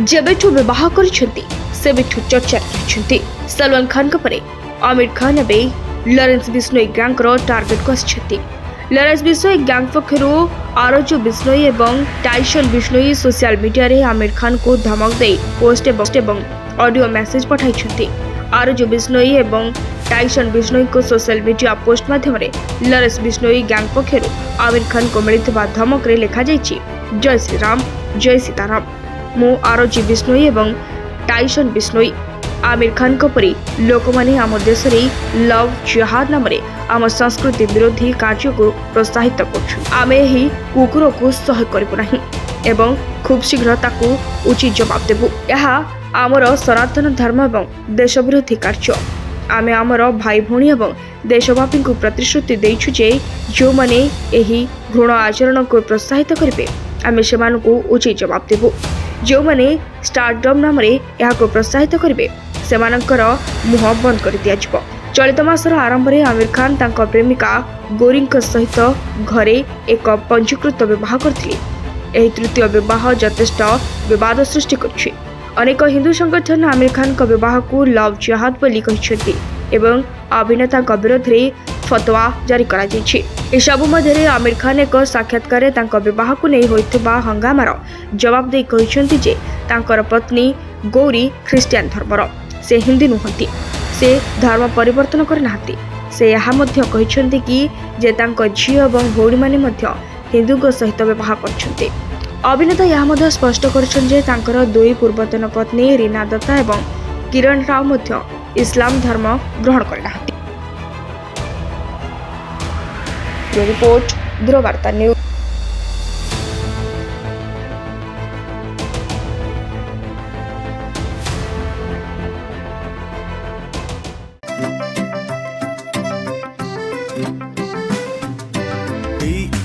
ଯେବେଠୁ ବିବାହ କରିଛନ୍ତି ସେବେଠୁ ଚର୍ଚ୍ଚାରେ ରହିଛନ୍ତି। ସଲମାନ ଖାନଙ୍କ ପରେ ଆମିର ଖାନ ଏବେ ଲରେନ୍ସ ବିଷ୍ଣୋଇ ଗ୍ୟାଙ୍ଗର ଟାର୍ଗେଟକୁ ଆସିଛନ୍ତି। ଲରେନ୍ସ ବିଷ୍ଣୋଇ ଗ୍ୟାଙ୍ଗ ପକ୍ଷରୁ ଆରଜୁ ବିଷ୍ଣୋଇ ଏବଂ ଟାଇସନ ବିଷ୍ଣୋଇ ସୋସିଆଲ ମିଡିଆରେ ଆମିର ଖାନଙ୍କୁ ଧମକ ଦେଇ ପୋଷ୍ଟ ଏବଂ ଅଡିଓ ମେସେଜ ପଠାଇଛନ୍ତି। ଆରଜୁ ବିଷ୍ଣୋଇ ଏବଂ ଟାଇସନ ବିଷ୍ଣୋଇଙ୍କ ସୋସିଆଲ ମିଡିଆ ପୋଷ୍ଟ ମାଧ୍ୟମରେ ଲରେନ୍ସ ବିଷ୍ଣୋଇ ଗ୍ୟାଙ୍ଗ ପକ୍ଷରୁ ଆମିର ଖାନଙ୍କୁ ମିଳିଥିବା ଧମକରେ ଲେଖାଯାଇଛି, ଜୟ ଶ୍ରୀରାମ, ଜୟ ସୀତାରାମ। ମୁଁ ଆରଜୁ ବିଷ୍ଣୋଇ ଏବଂ ଟାଇସନ ବିଷ୍ଣୋଇ आमिर खान परी लोक माने आम देश लव जिहाद नाम आम संस्कृति विरोधी कार्य को प्रोत्साहित करें कुकुर को सह करूना एवं खूब शीघ्र ताकू उचित जवाब देबू। यह आमर सनातन धर्म एवं देश विरोधी कार्य। आमे आमर भाई भौणी एवं देशवापी को प्रतिश्रुति देइछु जे जो माने एही घृण आचरण को प्रोत्साहित करेंगे आमे सेमानकु उचित जवाब देबू। जो माने स्टारडम नाम यह प्रोत्साहित करेंगे सेमानकर मुह बंद कर दिया जिवो। चलित मासर आरंभ में आमिर खान तांको प्रेमिका गौरी सहित घरे एक पंजीकृत विवाह करथिले। एही तृतीय विवाह यथेष्ट विवाद सृष्टि करछि। अनेक हिंदू संगठन आमिर खान को विवाह को लव जिहाद बोली कहिसेंति एवं अभिनेता विरोध में फतवा जारी करा जायछि। ए सब मध्य आमिर खान एक साक्षात्कार तांको विवाह को नहीं होइतबा हंगामार जवाब दे कहिसेंति जे तांकर पत्नी गौरी ख्रिस्टियान धर्मर, से हिंदी नुहंती, से धर्म परिवर्तन करना। से यह कहते कि जे तांको झियो एवं भौणी माने मध्य हिंदू सहित विवाह करछन्ते। अभिनेता यह स्पष्ट कर दुई पूर्वतन पत्नी रीना दत्ता एवं किरण राव मध्य इस्लाम धर्म ग्रहण करना। Report ध्रुववार्ता news.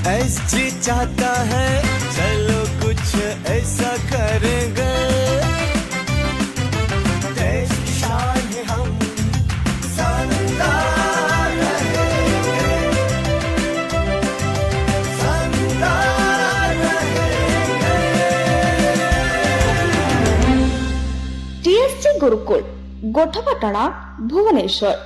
PSG चाहता है चलो कुछ ऐसा करेंगे, देश की शान है हम शानदार रहेंगे, शानदार रहेंगे। TSC गुरुकुल गोठपाटଣା भुवनेश्वर।